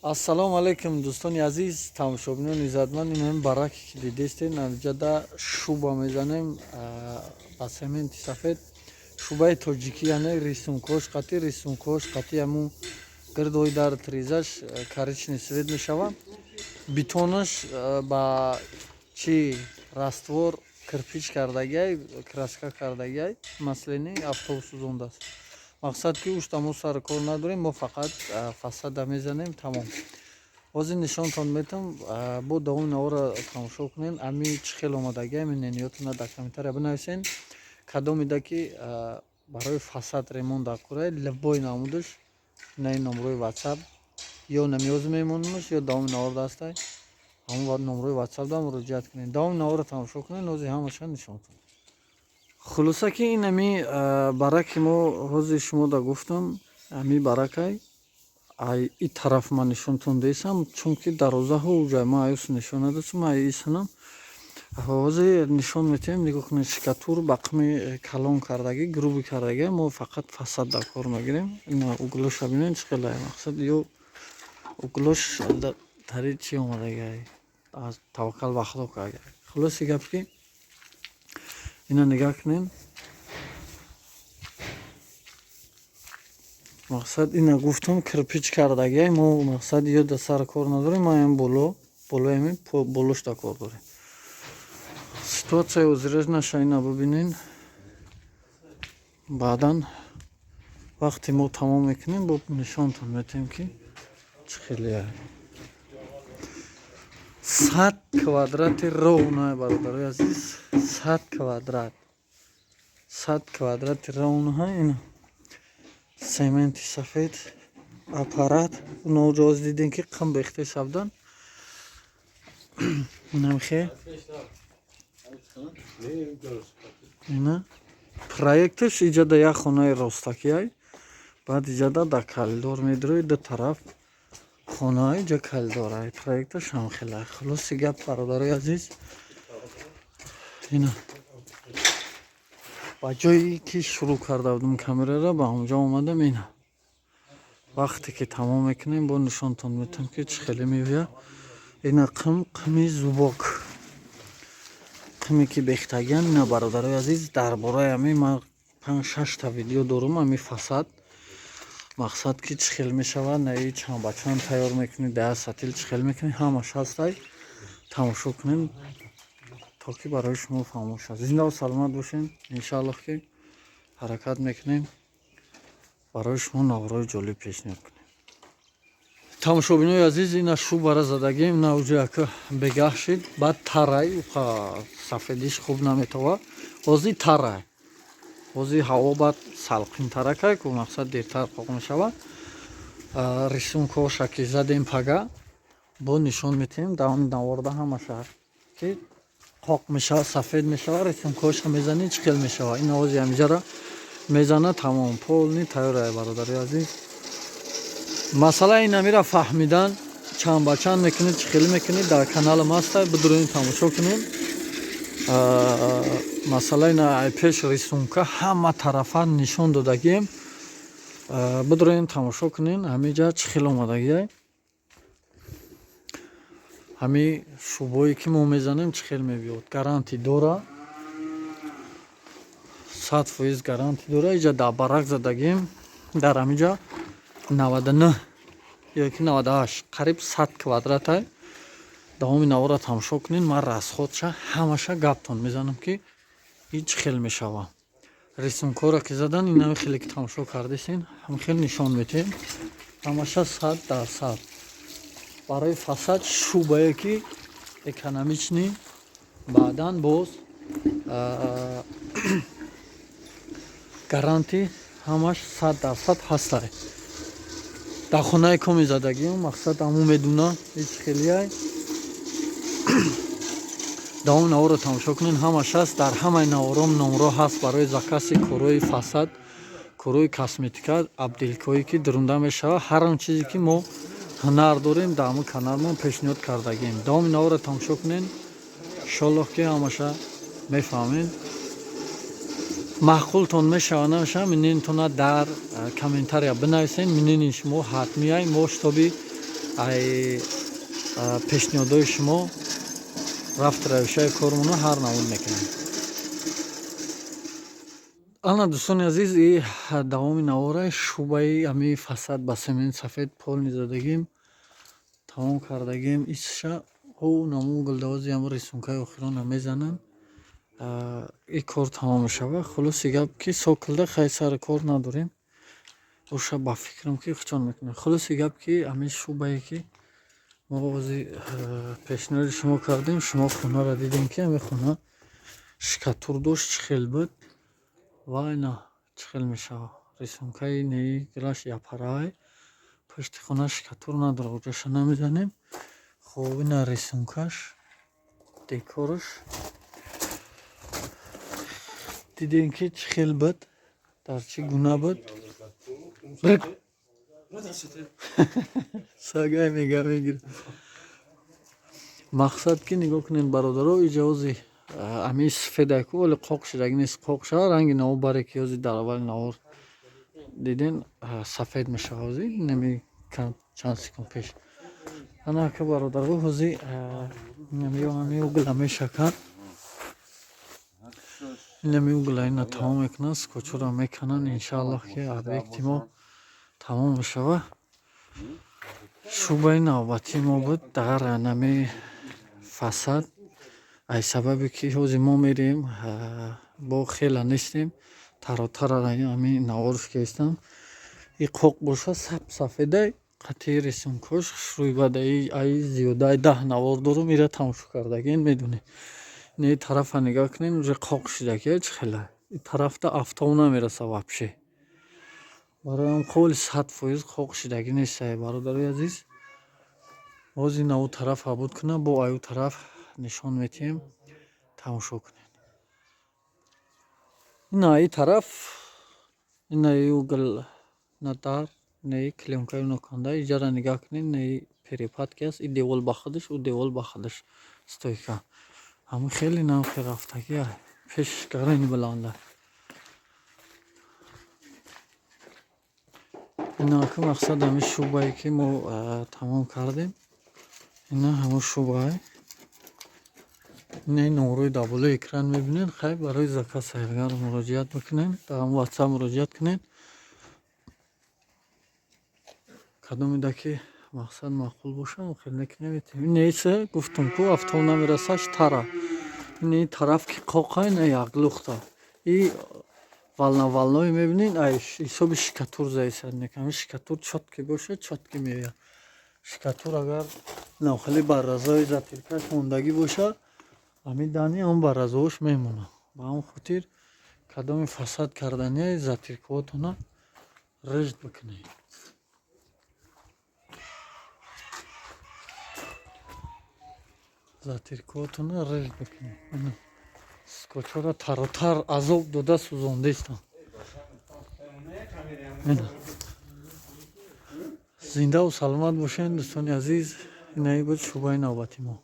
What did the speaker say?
Ассалому алайкум дӯстони азиз, тамошобинони иззатманд. Ин ҳамин бараке ки дидестед, натиҷада шуба мезанем ба сементи сафед. Шубаи тоҷикӣ, яъне рисункош қати ҳамун гирдои дар тризаш коричневый цвет мешавад. Бетонаш ба чи раствор кирпич кардагиай, краска кардагиай, маслени автобус сӯзондааст. Мақсад ки уш тамо сару кор надорем, мо фақат фасада мезанем, тамом. Ҳозир нишонтон метам, бо давоми навора тамошо кунед. Ами чӣ хел омадагиай, мнениётона дар комментария бинависен. Кадомида ки барои фасад ремонт дакураи любой намудаш на ин номрои WhatsApp ё намёз мемонамаш ё давоми навор дастай ҳамон номрои WhatsApp да муроҷиат кунед. Давоми навора тамошо кунед, ҳозир ҳамаша нишонтон. Хулоса ки ин ами бараки мо ҳозир шумо да гуфтам, ами баракай и тараф ман нишонтон десам, чунки дарозаҳо уҷай ма аюс нишон надасам, ай исанам. Ҳозир нишон метем, нигоҳ кунед, шикатур ба қими калон кардаги, груби кардаги, мо фақат фасад дар кор мегирем. Ина углоша бинед чӣ хел мақсад ё углош тари чӣ омадаги, аз таваккал ба худо кардаги. Хулоси гап ки ина нигоҳ кунед. Мақсад ина гуфтам кирпич кардаги, мо мақсад ё да сар кор надорем, ма ин болоями болош да кор дорем. Ситуация ҳозираш наша ина бибинен. Баъдан вақте мо тамом мекунем, бо нишонтон метем ки чӣ хеле 100 квадрати ровно, бародарои азиз, 100 квадрати ровно. Ина сементи сафед аппарат ноҷоз дидем ки қим бехте сабдан намхе ина проекташ иҷада як хонаи ростакиай, баъд иҷада да калидор медирои ду тараф хонаи ҷа калидорай. Проекташ ҳам хелай. Хулоси гап, бародарои азиз, ина ба ҷое ки шурӯъ карда будам камераро, ба онҷо омадам. Ина вақте ки тамом мекунем, бо нишонтон метам ки чӣ хеле меояд. Ина қими зубок, қиме ки бехтагиам. Ина бародарои азиз, дар бораи ами ман 5-6 та видео дорам. Ами фасад мақсад ки чӣ хел мешавад, наи чанд ба чанд тайёр мекунед, да сатил чӣ хел мекунед, ҳамаш ҳастай. Тамошо кунед, то ки барои шумо фаҳмо шавад. Зиндаву саломат бошед. Иншаллоҳ ки ҳаракат мекунем, барои шумо навораи ҷолиб пешниҳод кунем. Тамошобинои азиз, ина шубара задагим, ина уҷа яка бегаҳ шид. Баъд тарай сафедиш хуб наметавад. Ҳозир тарай, ҳозир ҳаво баъд салқинтаракай, ку мақсад дертар қоқ мешавад. Рисункоша ки задем пага, бо нишон метем, давоми наворда ҳамаша ки қоқ мешавад, сафед мешавад. Рисункоша мезанед, чӣ хел мешавад. ина ҳозир ҳамиҷара мезана, тамом, полни тайёрай, бародари азиз. Масъала ин амира фаҳмидан, чанд ба чанд мекунед, чӣ хел мекунед, дар каналам ҳастай, бидуред тамошо кунед. Масъала ина пеш рисунка ҳама тарафа нишон додагием, бидуред тамошо кунед. Ҳамиҷа чӣ хел омадагиай, ҳами шубое ки мо мезанем чӣ хел мебиёд. Гарантӣ дора, 100% гарантӣ дора. иҷа дар барак задагием, дар ҳамиҷа 99 ё ки 98 қариб 100 квадратай. Давоми навора тамошо кунед. Ман расходша ҳамаша gaптон мезанам ки ин чӣ хел мешавад. Рисункора ки задан, ин хеле ки тамошо кардесен, ҳам хел нишон метем. Ҳамаша 100%. Барои фасад шубае ки экономични, баъдан боз гарантӣ ҳамаш 100% ҳастай. Дар хонаи коми задагиам, мақсад ҳамон медуна ҳеҷ хелиай. давоми навора тамошо кунед, ҳамаш ҳаст. Дар ҳамаи навором номро ҳаст барои закаси корои фасад, корои косметика, абдилкоӣ ки дурунда мешавад. ҳар он чизе ки мо ҳунар дорем, дар ҳамон каналмон пешниҳод кардагием. давоми навора тамошо кунед. иншоллоҳ ки ҳамаша мефаҳмед. маъқултон мешавад, намешавад, минентона дар комментария бинависен. Минени шумо ҳатмияй. мо шитоби ай пешниҳодҳои шумо рафт равишаи кормонро ҳар намуд мекунем. ана дӯстони азиз, и давоми навора шӯбаи ами фасад ба семент сафед полни задагим, тамом кардагим. Исша ҳу намо гулдавози ҳам рисункаи охирона мезанам. И кор тамом мешава. Хулоси гап ки сокилда хай сари кор надорем. Оша ба фикрам ки хичон мекунем. Хулоси гап ки ами шӯбае ки мо ози пешниҳоди шумо кардем, шумо хонаро дидем ки ами хона шикатур дошт, чихел буд ва ина чихел мешава. Рисункаи неи гилаш япарай пашти хона шикатур надора, оҷаша намезанем. Хоб ина рисункаш декораш дидем ки чихел буд, дар чӣ гуна буд. Сагай мега мегир. Мақсад ки нигоҳ кунед бародаро, иҷози ами сфедаку вале қоқ шидаги нест. Қоқ шава ранги навор баре ки ёзи дар аввали навор диден сафед мешава. Ози нами чанд секунд пеш. Ана ака бародаро ҳози ами угла мешакан. Нами угла ина тамом мекунанд, скотчро мекананд. Иншаллоҳ ки объекти мо тамом мешава. Шӯбаи навбатӣ мо буд дар нами фасад. Ай сабабе ки ҳози мо мерем бо хела нестем, таротара ами навор фикестам. И қоқ боша сафедай қатъи рисункош шӯйбадаи ай зиёдаи 10 навор дорум. Ира тамошо кардаген медонед. Не тарафа нигоҳ кунед, уҷа қоқ шидаки чихела. И тарафта афтоб намераса вабше. Бароям қоли 100% қоқ шидаги нестае бародарои азиз. Бози наву тараф абуд кунам, бо аю тараф нишон метиҳем. Тамошо кунед. Ина и тараф, ина и угл надар, не клёнкаи ноканда. Иҷара нигоҳ кунед, не перепадки аст. И девол ба худаш, у девол ба худаш стойка. Ами хеле навхи рафтаги пеш гарани баланда. Ина ки мақсад ами шӯбае ки мо тамом кардем. Ина ҳамон шӯбае. Ина номерои дар болои экран мебинед. Хай барои заказ агар муроҷиат бикунед, дар WhatsApp муроҷиат кунед. Кадомида ки мақсад маъқул боша, хел мекунем. Ина иса гуфтум ку афтоб намерасаш тара. Ина и тараф ки қоқай на як лухта. И вална мебинед, ай ҳисоби шикатур заисад мекунем. Шикатур чотки боша, чотки меояд. Шикатур агар навхали бар разои затиркаш мондагӣ боша, ами дани он бар разоаш мемона. Ба ҳамон хотир кадоми фасад карданияи затиркотона рижд бикунед. Затиркотона рижд бикунед. Скотчора таротар азоб дода сӯзондестам. Зиндаву саломат бошед дӯстони азиз. Инаи буд шӯбаи навбати мо.